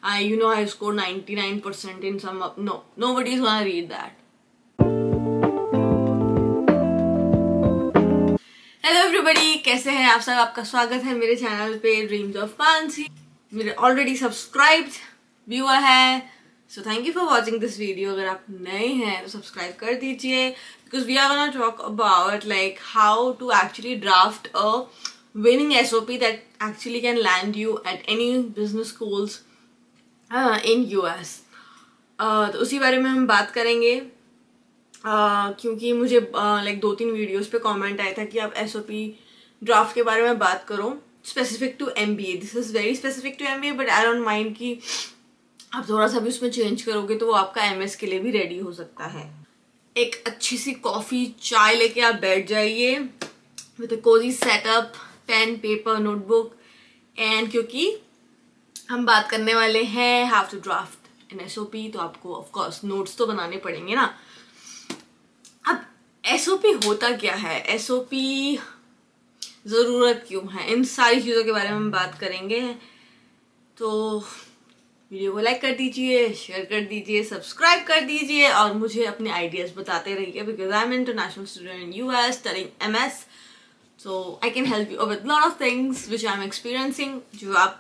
I scored 99% in some. No, nobody's gonna read that. Hello everybody, कैसे हैं आप सब? आपका स्वागत है मेरे चैनल पे ड्रीम्स ऑफ मानसी। मेरे ऑलरेडी सब्सक्राइब्ड व्यूअर है, so thank you for watching this video. अगर आप नए हैं तो सब्सक्राइब कर दीजिए, because we are gonna talk about like how to actually draft a winning SOP that actually can land you at any business schools in US. तो उसी बारे में हम बात करेंगे, क्योंकि मुझे लाइक 2-3 वीडियोस पे कमेंट आया था कि आप SOP ड्राफ्ट के बारे में बात करो specific to MBA। This is very specific to MBA, but I don't mind कि आप थोड़ा सा भी उसमें चेंज करोगे तो वो आपका MS के लिए भी रेडी हो सकता है। एक अच्छी सी कॉफ़ी चाय लेके आप बैठ जाइए with a cozy setup, pen paper notebook, and क्योंकि हम बात करने वाले हैं how to draft an SOP, तो आपको ऑफ कोर्स नोट्स तो बनाने पड़ेंगे ना। अब SOP होता क्या है, SOP ज़रूरत क्यों है, इन सारी चीज़ों के बारे में हम बात करेंगे। तो वीडियो को लाइक कर दीजिए, शेयर कर दीजिए, सब्सक्राइब कर दीजिए और मुझे अपने आइडियाज़ बताते रहिए, because I M international student in US studying MS, so I can help you with lot of things which I'm experiencing, जो आप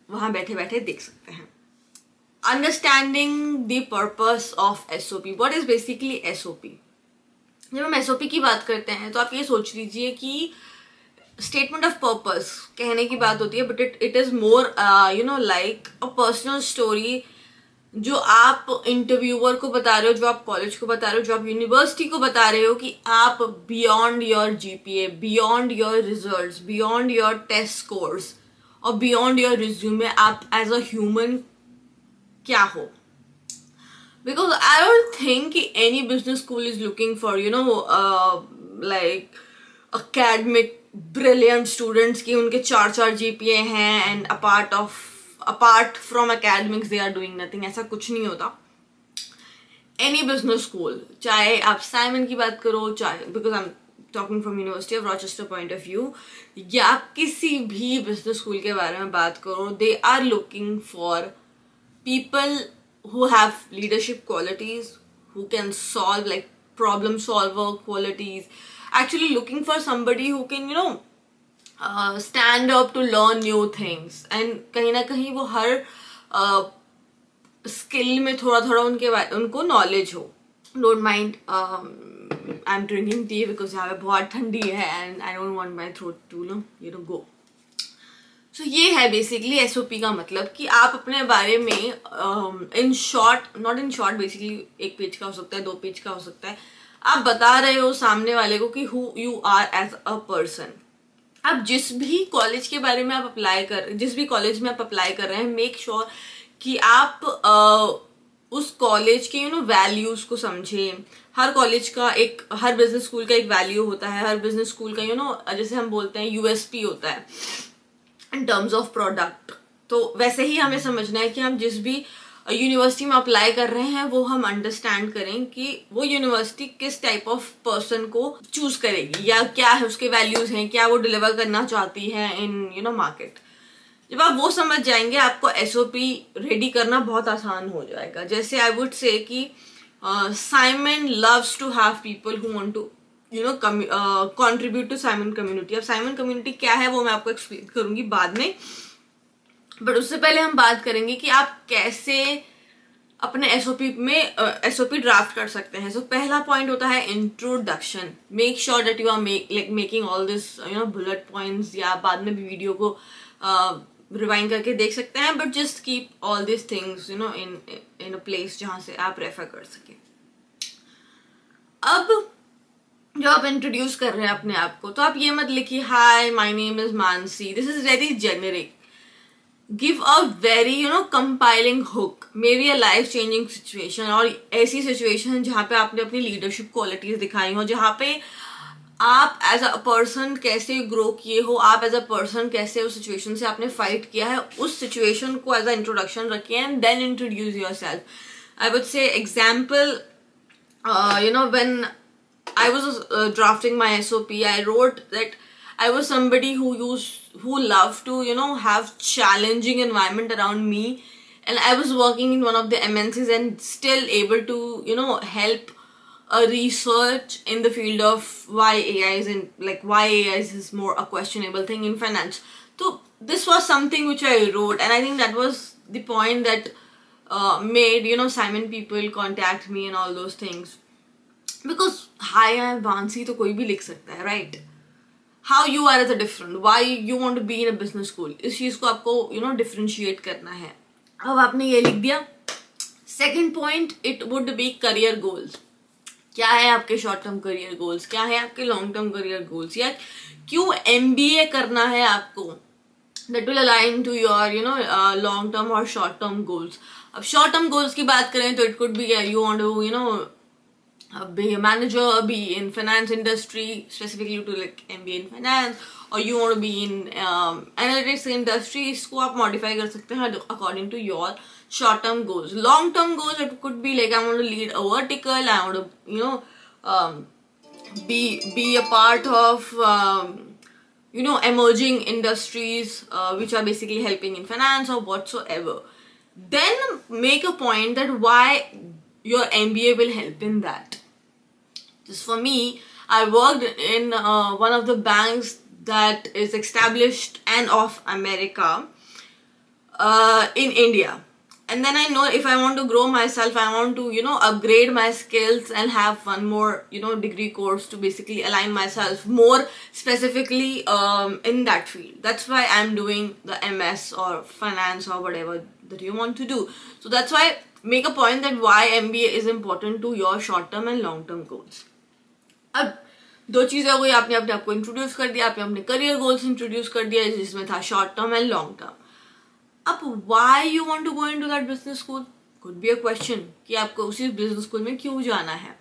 वहाँ बैठे बैठे देख सकते हैं। Understanding the purpose of SOP. What is basically SOP? जब हम SOP की बात करते हैं तो आप ये सोच लीजिए कि स्टेटमेंट ऑफ पर्पस कहने की बात होती है, but it is more like a personal story जो आप इंटरव्यूअर को बता रहे हो, जो आप कॉलेज को बता रहे हो, जो आप यूनिवर्सिटी को बता रहे हो कि आप beyond your GPA, beyond your results, beyond your test scores और बियॉन्ड योर रिज्यूमे आप एज अ ह्यूमन क्या हो। बिकॉज आई डोंट थिंक कि any business school is looking for like academic brilliant students की उनके 4 GPA हैं and apart from academics they are doing nothing। ऐसा कुछ नहीं होता। Any business school, चाहे आप साइमन की बात करो, चाहे because I'm talking from University of Rochester point of view, या आप किसी भी business school के बारे में बात करो, they are looking for people who have leadership qualities, who can solve like problem solver qualities, actually looking for somebody who can stand up to learn new things, and कहीं ना कहीं वो हर skill में थोड़ा थोड़ा उनको नॉलेज हो। Don't mind I am drinking tea because यहाँ पे बहुत ठंडी है and I don't want my throat to go. So ये है बेसिकली SOP का मतलब कि आप अपने बारे में in short, not in short, basically 1 page का हो सकता है, 2 पेज का हो सकता है, आप बता रहे हो सामने वाले को कि who you are as a person. अब जिस भी कॉलेज के बारे में आप जिस भी कॉलेज में आप अप्लाई कर रहे हैं, मेक श्योर कि आप उस कॉलेज के वैल्यूज को समझें। हर कॉलेज का हर बिजनेस स्कूल का एक वैल्यू होता है, हर बिजनेस स्कूल का जैसे हम बोलते हैं USP होता है इन टर्म्स ऑफ प्रोडक्ट। तो वैसे ही हमें समझना है कि हम जिस भी यूनिवर्सिटी में अप्लाई कर रहे हैं वो हम अंडरस्टैंड करें कि वो यूनिवर्सिटी किस टाइप ऑफ पर्सन को चूज करेगी या क्या है उसके वैल्यूज हैं, क्या वो डिलीवर करना चाहती है इन मार्केट। जब आप वो समझ जाएंगे आपको SOP रेडी करना बहुत आसान हो जाएगा। जैसे आई वुड से कि Simon loves to have people who want to contribute to Simon community. अब साइमन कम्युनिटी क्या है वो मैं आपको एक्सप्लेन करूंगी बाद में, बट उससे पहले हम बात करेंगे कि आप कैसे अपने SOP ड्राफ्ट कर सकते हैं। सो पहला पॉइंट होता है introduction. Make sure that you are making all this bullet points, या बाद में भी वीडियो को रिवाइंड करके देख सकते हैं, but just keep all this things in a place जहां से आप रेफर कर सके। अब जब आप इंट्रोड्यूस कर रहे हैं अपने आप को, तो आप ये मत लिखिए hi my name is Mansi, this is very generic. Give a very compiling hook, may be a life changing situation, और ऐसी सिचुएशन जहाँ पे आपने अपनी लीडरशिप क्वालिटीज दिखाई हो, जहाँ पे आप एज अ पर्सन कैसे ग्रो किए हो, आप एज अ पर्सन कैसे उस सिचुएशन से आपने फाइट किया है, उस सिचुएशन को एज अ इंट्रोडक्शन रखिए and then introduce yourself. I would say example, when I was drafting my SOP, I wrote that I was somebody who loved to have challenging environment around me, and I was working in one of the MNCs and still able to, help a research in the field of why AI is more a questionable thing in finance. So this was something which I wrote, and I think that was the point that made Simon people contact me and all those things, because hi, I'm Vansi तो कोई भी लिख सकता है, right? How you are as a different, why you want to be in a business school, इस चीज को आपको differentiate करना है. अब आपने ये लिख दिया. Second point, it would be career goals. क्या है आपके शॉर्ट टर्म करियर गोल्स, क्या है आपके लॉन्ग टर्म करियर गोल्स, या क्यों MBA करना है आपको, that will align to your long term or short term goals. अब short term goals की बात करें तो it could be you want to be a manager, be in finance industry, specifically to like MBA in finance, or you want to be in analytics industry. इसको आप modify कर सकते हैं according to your short term goals. Long term goals, it could be like I want to lead a vertical, I want to be a part of emerging industries which are basically helping in finance or whatsoever. Then make a point that why your MBA will help in that. Just for me, I worked in one of the banks that is established and of America in India. And then I know if I want to grow myself, I want to, upgrade my skills and have one more, degree course to basically align myself more specifically in that field. That's why I'm doing the MS or finance or whatever that you want to do. So that's why make a point that why MBA is important to your short-term and long-term goals. अब दो चीजें हो गई, आपने अपने आप को introduce कर दिया, आपने अपने करियर गोल्स इंट्रोड्यूस कर दिया जिसमें था short term and long term. अब why you want to go into that business school could be a question कि आपको उसी बिजनेस स्कूल में क्यों जाना है.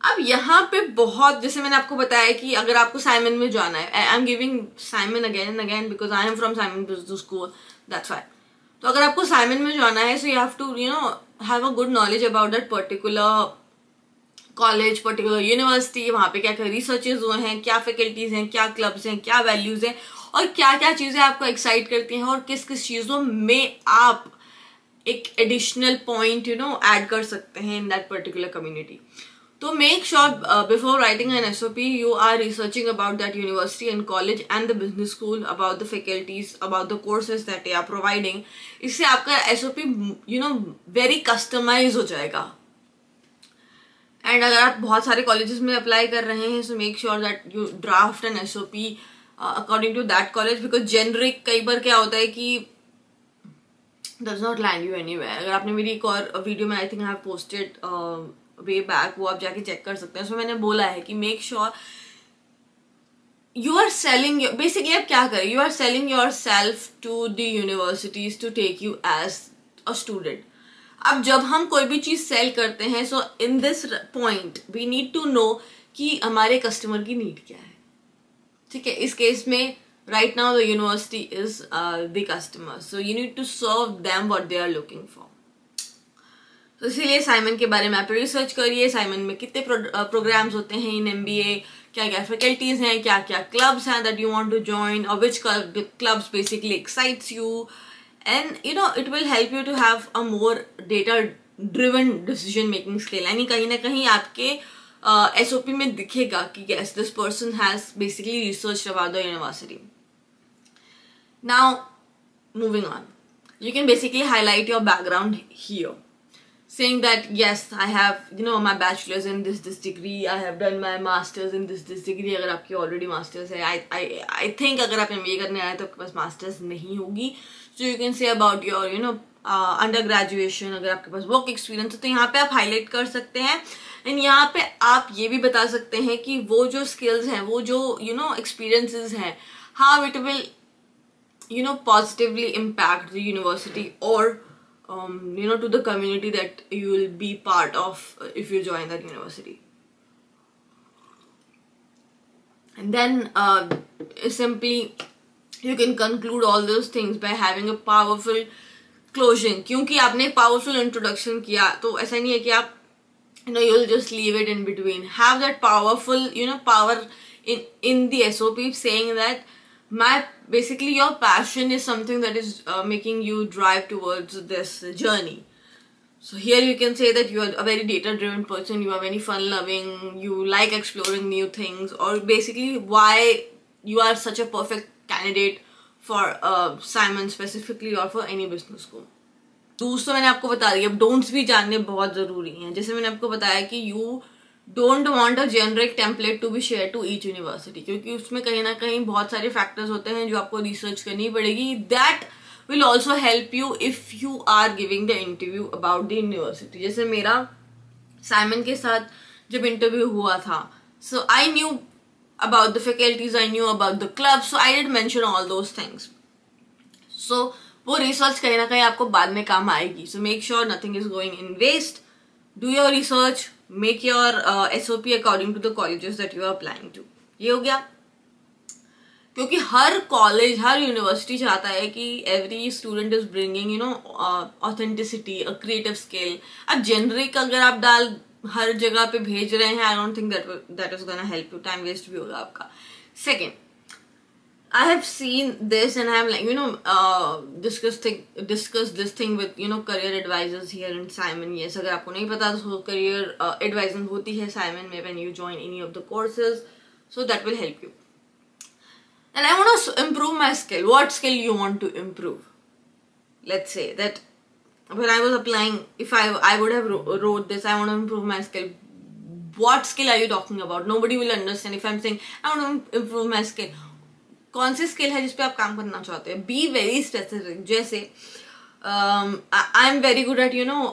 अब यहाँ पे बहुत, जैसे मैंने आपको बताया कि अगर आपको साइमन में जाना है, I am giving Simon again and again because I am from Simon business school, that's why. तो अगर आपको साइमन में जाना है, so you have to have a good knowledge about that particular college, particular university, वहाँ पे क्या क्या रिसर्चेज हुए हैं, क्या फैकल्टीज हैं, क्या क्लब्स हैं, क्या वैल्यूज हैं, और क्या क्या चीजें आपको एक्साइट करती हैं, और किस किस चीजों में आप एक एडिशनल पॉइंट ऐड कर सकते हैं इन दैट पर्टिकुलर कम्युनिटी. तो make sure before writing an SOP you are researching about that university and college and the business school, about the faculties, about the courses that they are providing. इससे आपका SOP very customise हो जाएगा. And अगर आप बहुत सारे colleges में apply कर रहे हैं, so make sure that you draft an SOP according to that college, because generic कई बार क्या होता है कि does not land you anywhere. अगर आपने मेरी एक और वीडियो में I think I have posted way back, वो आप जाके चेक कर सकते हैं. उसमें मैंने बोला है कि make sure you are selling, basically आप क्या करें, you are selling yourself to the universities to take you as a student. अब जब हम कोई भी चीज सेल करते हैं, so in this point we need to know कि हमारे कस्टमर की नीड क्या है. ठीक है, इस केस में right now the university is the customer, so you need to serve them what they are looking for. तो इसीलिए साइमन के बारे में आप रिसर्च करिए, साइमन में कितने प्रोग्राम्स होते हैं इन MBA, क्या क्या फैकल्टीज हैं, क्या क्या क्लब्स हैं that you want to join, or which clubs basically excites you, and it will help you to have a more data driven decision making skill. यानी कहीं ना कहीं आपके SOP में दिखेगा कि yes, this person has basically researched about the university. Now, moving on, you can basically highlight your background here, saying that yes, I have my bachelor's in this degree, I have done my master's in this degree. अगर आपकी already master's है, I think अगर आप MBA करने आए तो आपके पास master's नहीं होगी, so you can say about your under graduation. अगर आपके पास वर्क एक्सपीरियंस है तो यहाँ पे आप हाईलाइट कर सकते हैं. एंड यहाँ पे आप ये भी बता सकते हैं कि वो जो स्किल्स हैं, वो जो एक्सपीरियंसेस हैं, how it will positively impact the university or to the community that you will be part of if you join that university. And then simply you can conclude all those things by having a powerful closing. क्योंकि आपने एक powerful introduction किया, तो ऐसा नहीं है कि आप you'll just leave it in between. Have that powerful power in the SOP saying that basically your passion is something that is making you drive towards this journey. So here you can say that you are a very data-driven person, you are very fun-loving, you like exploring new things, or basically why you are such a perfect candidate for Simon specifically or for any business school. डूज तो मैंने आपको बता दिया, अब don'ts भी जानने बहुत ज़रूरी हैं. जैसे मैंने आपको बताया कि you don't want a generic template to be share to each university, क्योंकि उसमें कहीं ना कहीं बहुत सारे फैक्टर्स होते हैं जो आपको रिसर्च करनी पड़ेगी. That will also help you if you are giving the interview about the university. जैसे मेरा साइमन के साथ जब इंटरव्यू हुआ था, so I knew about the faculties, I knew about the club, so I did mention all those things. So वो research कहीं ना कहीं आपको बाद में काम आएगी. So make sure nothing is going in waste. Do your research, make your SOP according to the colleges that you are applying to. ये हो गया. क्योंकि हर कॉलेज, हर यूनिवर्सिटी चाहता है कि every student is bringing you know authenticity, a creative skill. अब generic अगर आप डाल हर जगह पे भेज रहे हैं, I don't think that is gonna help you. Time waste भी होगा आपका. Second, I have seen this and I am like, you know, discuss this thing with, you know, career advisors here in Simon. Yes, अगर आपको नहीं पता तो career advising होती है Simon में when you join any of the courses, so that will help you. And I want to improve my skill. What skill you want to improve? Let's say that when I was applying, if I would have wrote this, I want to improve my skill. What skill are you talking about? Nobody will understand if I'm saying I want to improve my skill. कौन सी skill है जिसपे आप काम करना चाहते हैं? Be very specific. जैसे I am very good at you know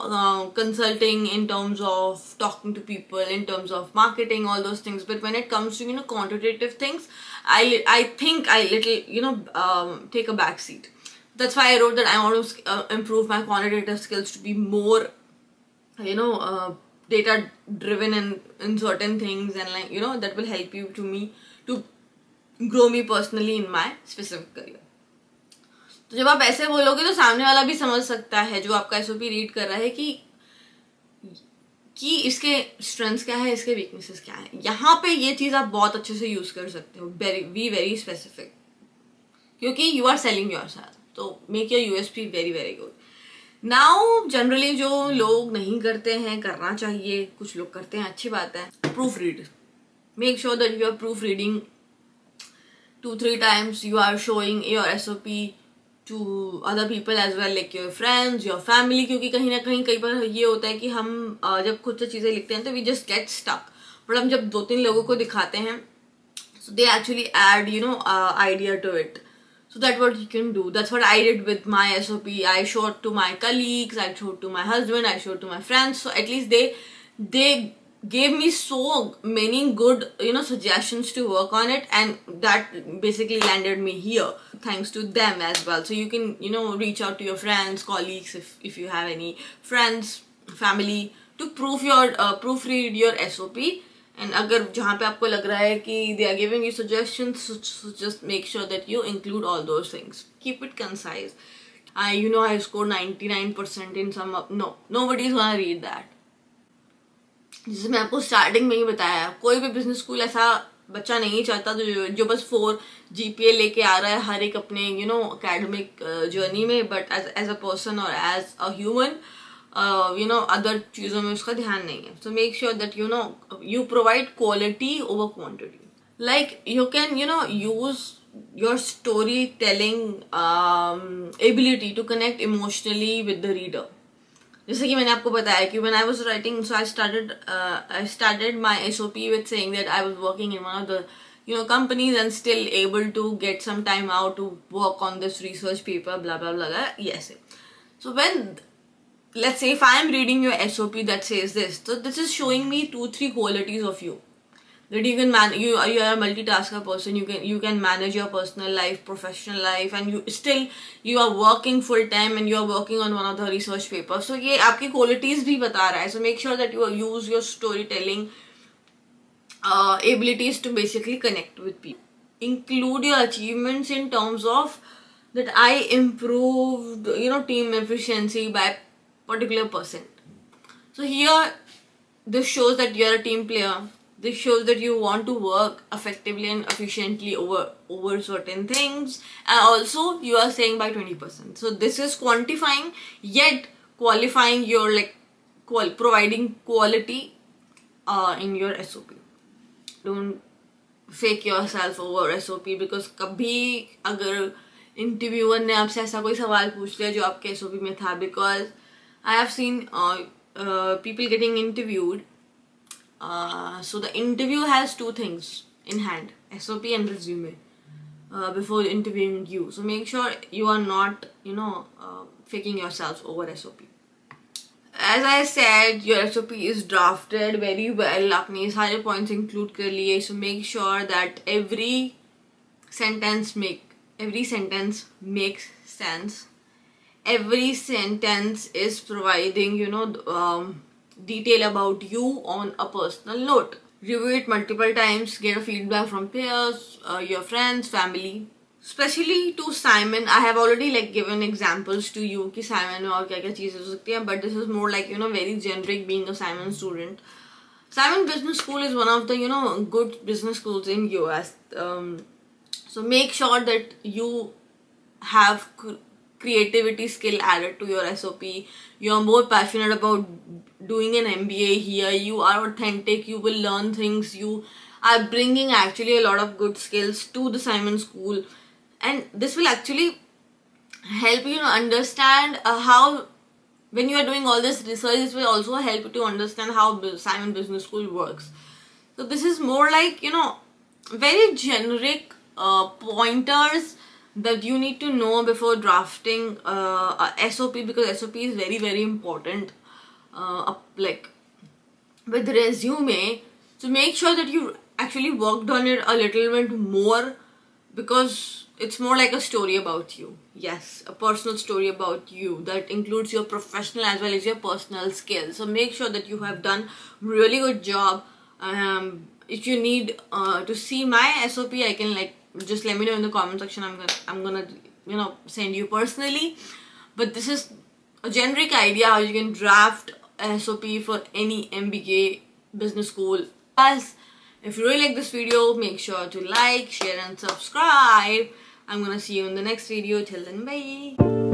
consulting in terms of talking to people, in terms of marketing, all those things, but when it comes to, you know, quantitative things, I think I little, you know, take a back seat. That's why I wrote that I want to improve my quantitative skills to be more, you know, data driven in certain things, and like, you know, that will help you to grow me personally in my specific career. तो जब आप ऐसे बोलोगे तो सामने वाला भी समझ सकता है जो आपका एसओपी रीड कर रहा है कि इसके स्ट्रेंथ्स क्या है, इसके वीकनेसेस क्या है. यहाँ पे ये चीज आप बहुत अच्छे से यूज कर सकते हो. बी वेरी स्पेसिफिक, क्योंकि यू आर सेलिंग योरसेल्फ. तो make your USP very very good. Now generally जो लोग नहीं करते हैं, करना चाहिए. कुछ लोग करते हैं, अच्छी बात है. Proof read. Make sure that you are proof reading 2-3 times. You are showing your SOP to other people as well, like your friends, your family. क्योंकि कहीं ना कहीं कई बार ये होता है कि हम जब खुद से चीजें लिखते हैं तो we just get stuck. But हम जब 2-3 लोगों को दिखाते हैं, so they actually add, you know, idea to it. So that's what you can do. That's what I did with my SOP. I showed to my colleagues, I showed to my husband, I showed to my friends. So at least they gave me so many good, you know, suggestions to work on it, and that basically landed me here thanks to them as well. So you can, you know, reach out to your friends, colleagues, if you have any friends, family, to proofread your SOP. And अगर जहाँ पे आपको लग रहा है कि they are giving you suggestions, so just make sure that you include all those things. Keep it concise. I scored 99% in some. No, nobody is gonna read that. जैसे मैं आपको स्टार्टिंग में ही बताया, कोई भी बिजनेस स्कूल ऐसा बच्चा नहीं चाहता जो बस 4 GPA लेके आ रहा है हर एक अपने, यू नो, एकेडमिक जर्नी में, बट एज अ पर्सन और as a human, you know, other चीज़ों में उसका ध्यान नहीं है. So make sure that you know you provide quality over quantity. Like you can, you know, use your storytelling ability to connect emotionally with the reader. जैसे कि मैंने आपको बताया कि when I was writing, so I started my SOP with saying that I was working in one of the, you know, companies and still able to get some time out to work on this research paper, blah blah blah blah. Yes. So when, let's say if I am reading your SOP that says this, so this is showing me 2-3 qualities of you. That you can you are a multitasker person. You can manage your personal life, professional life, and you are working full time and you are working on one of the research papers. So ये आपकी qualities भी बता रहा है. So make sure that you use your storytelling abilities to basically connect with people. Include your achievements in terms of that I improved, you know, team efficiency by particular %. So here this shows that you are a team player. This shows that you want to work effectively and efficiently over certain things, and also you are saying by 20%. So this is quantifying yet qualifying your like providing quality in your SOP. Don't fake yourself over SOP, because कभी अगर interviewer ने आपसे ऐसा कोई सवाल पूछ लिया जो आपके SOP में था, because I have seen people getting interviewed. So the interview has two things in hand, SOP and resume, before interviewing you. So make sure you are not, faking yourself over SOP. As I said, your SOP is drafted very well. आपने सारे points include कर लिए. So make sure that every sentence makes sense. Every sentence is providing, detail about you on a personal note. Review it multiple times, get a feedback from peers, your friends, family. Especially to Simon, I have already given examples to you कि Simon में और क्या क्या चीजें हो सकती हैं, but this is more very generic, being a Simon student. Simon Business School is one of the good business schools in US. So make sure that you have creativity skill added to your SOP. You are more passionate about doing an MBA here. You are authentic. You will learn things. You are bringing actually a lot of good skills to the Simon School, and this will actually help you understand how, when you are doing all this research, this will also help you to understand how Simon Business School works. So this is more very generic pointers that you need to know before drafting a SOP, because SOP is very, very important with resume. So make sure that you actually worked on it a little bit more, because it's more like a story about you. Yes, a personal story about you that includes your professional as well as your personal skills. So make sure that you have done really good job. If you need to see my SOP, I can just let me know in the comment section. I'm gonna send you personally. But this is a generic idea how you can draft a SOP for any MBA business school. Guys, if you really like this video, make sure to like, share and subscribe. I'm gonna see you in the next video. Till then, bye.